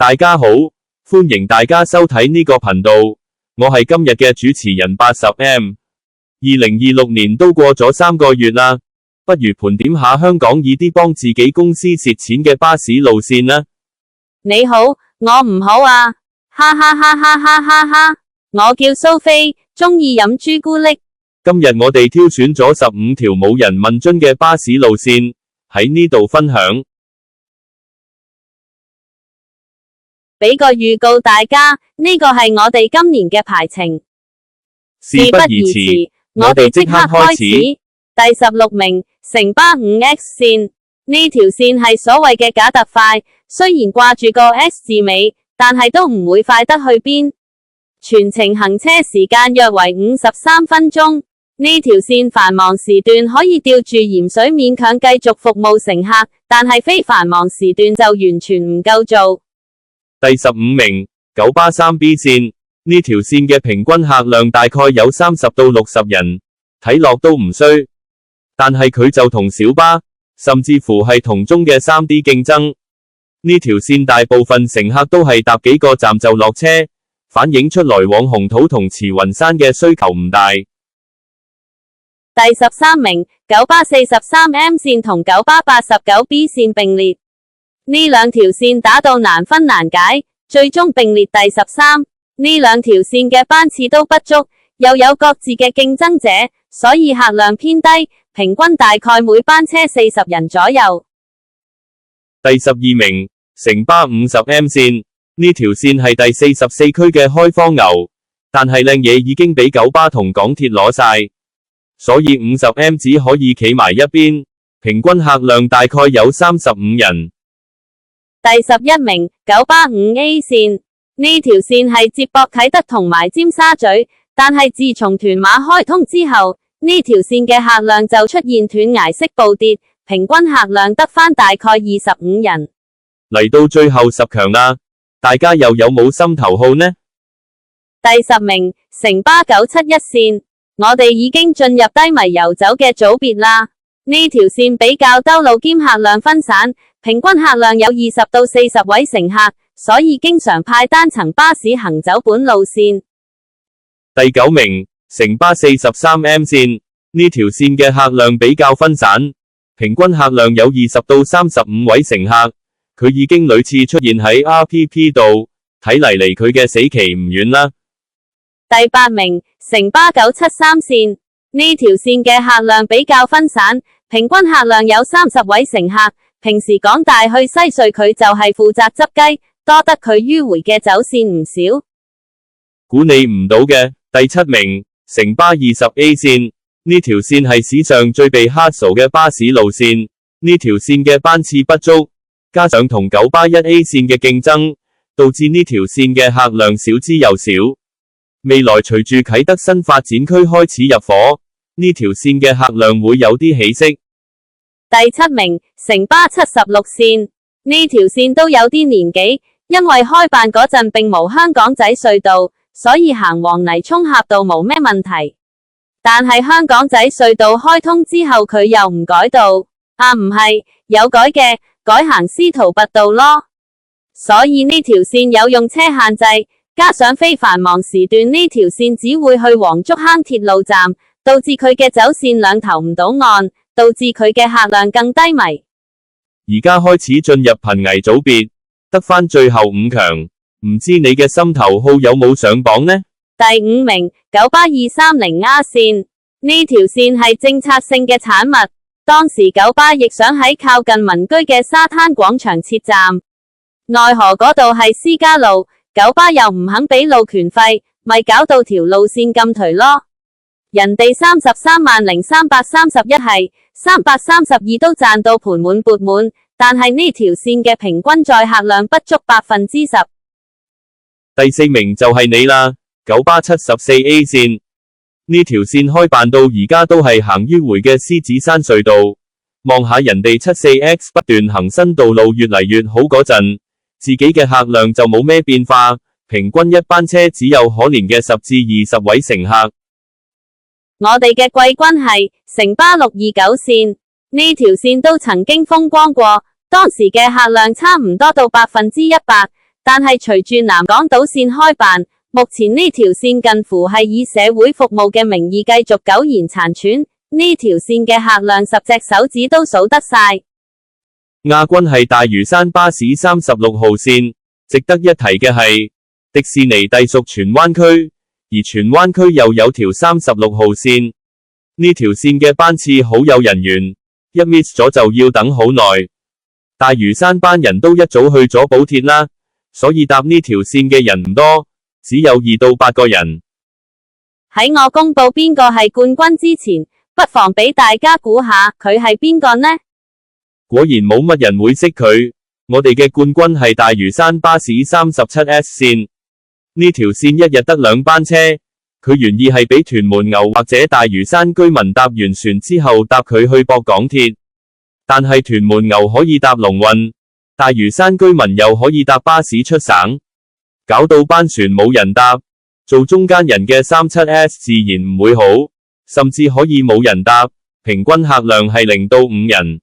大家好，歡迎大家收睇呢個頻道，我係今日嘅主持人80M。2026年都過咗3個月啦，不如盤點下香港易啲幫自己公司蝕錢嘅巴士路線啦。你好，我唔好啊，哈哈哈哈哈哈哈，我叫蘇菲，鍾意飲朱古力。今日我哋挑選咗15條冇人問津嘅巴士路線，喺呢度分享。俾個預告大家，呢個係我哋今年嘅排程。事不宜遲，我哋即刻開始。第16名，城巴 5X 線。呢條線係所謂嘅假特快，雖然掛住個 S 字尾，但係都唔會快得去邊。全程行車時間約為53分鐘。呢條線繁忙時段可以吊住鹽水勉強繼續服務乘客，但係非繁忙時段就完全唔夠做。第15名，九巴 3B 線。呢條線嘅平均客量大概有30到60人，睇落都唔衰。但係佢就同小巴，甚至乎係同中嘅 3D 競爭。呢條線大部分乘客都係搭幾個站就落車，反映出來往紅土同慈雲山嘅需求唔大。第13名，九巴 43M 線同九巴 89B 線並列。呢兩條線打到難分難解，最終並列第13。呢兩條線嘅班次都不足，又有各自嘅競爭者，所以客量偏低，平均大概每班車40人左右。第12名，城巴 50M 線。呢條線係第44區嘅開荒牛，但係靚嘢已經俾九巴同港鐵攞晒，所以 50M 只可以企埋一邊，平均客量大概有35人。第11名，九巴 5A 線。呢條線係接駁啟德同埋尖沙咀，但係自從屯馬開通之後，呢條線嘅客量就出現斷崖式暴跌，平均客量得返大概25人。嚟到最後10強啦，大家又有冇心頭好呢？第10名，城巴971線。我哋已經進入低迷遊走嘅組別啦。呢條線比較兜路兼客量分散，平均客量有20到40位乘客，所以經常派單層巴士行走本路線。第9名，城巴 43M 線。呢條線嘅客量比較分散，平均客量有20到35位乘客，佢已經屢次出現喺 RPP 度，睇嚟離佢嘅死期唔遠啦。第8名，城巴973線。呢條線嘅客量比較分散，平均客量有30位乘客，平時港大去西隧佢就係負責執雞，多得佢迂回嘅走線唔少。估你唔到嘅，第7名，城巴 20A 線。呢條線係史上最被 hustle 嘅巴士路線，呢條線嘅班次不足，加上同九巴 1A 線嘅競爭，導致呢條線嘅客量少之又少。未來隨住啟德新發展區開始入伙，呢條線嘅客量會有啲起色。第7名，城巴76線。呢條線都有啲年紀，因為開辦嗰陣並無香港仔隧道，所以行黃泥涌峽道冇咩問題。但係香港仔隧道開通之後佢又唔改道，唔係，有改嘅，改行司徒拔道咯。所以呢條線有用車限制，加上非繁忙時段呢條線只會去黃竹坑鐵路站，導致佢嘅走線兩頭唔到岸，導致佢嘅客量更低迷。而家開始進入瀕危組別，得返最後5強，唔知你嘅心頭好有冇上榜呢？第5名，九巴 230R 線。呢條線係政策性嘅產物，當時九巴亦想喺靠近民居嘅沙灘廣場設站，奈何嗰度係私家路，九巴又唔肯俾路權費，咪搞到條路線咁頹咯。人哋330331係332都賺到盤滿缽滿，但係呢條線嘅平均載客量不足10%。第4名就係你啦，九巴 74A 線。呢條線開辦到而家都係行迂回嘅獅子山隧道，望下人哋 74X 不斷行新道路越嚟越好嗰陣，自己嘅客量就冇咩變化，平均一班車只有可憐嘅10至20位乘客。我哋嘅季軍係城巴629線，呢條線都曾經風光過，當時嘅客量差唔多到100%，但係隨住南港島線開辦，目前呢條線近乎係以社會服務嘅名義繼續苟延殘喘，呢條線嘅客量10隻手指都數得晒。亞軍係大嶼山巴士36號線，值得一提嘅係，迪士尼隸屬荃灣區，而荃灣區又有條36號線，呢條線嘅班次好有人緣，一 miss 咗就要等好耐。大嶼山班人都一早去咗補鐵啦，所以搭呢條線嘅人唔多，只有2到8個人。喺我公布邊個係冠軍之前，不妨俾大家估下佢係邊個呢？果然冇乜人會識佢，我哋嘅冠軍係大嶼山巴士 37S 線。呢條線一日得2班車，佢原意係俾屯門牛或者大嶼山居民搭完船之後搭佢去駁港鐵，但係屯門牛可以搭龍運，大嶼山居民又可以搭巴士出省，搞到班船冇人搭，做中間人嘅 37S 自然唔會好，甚至可以冇人搭，平均客量係0到5人。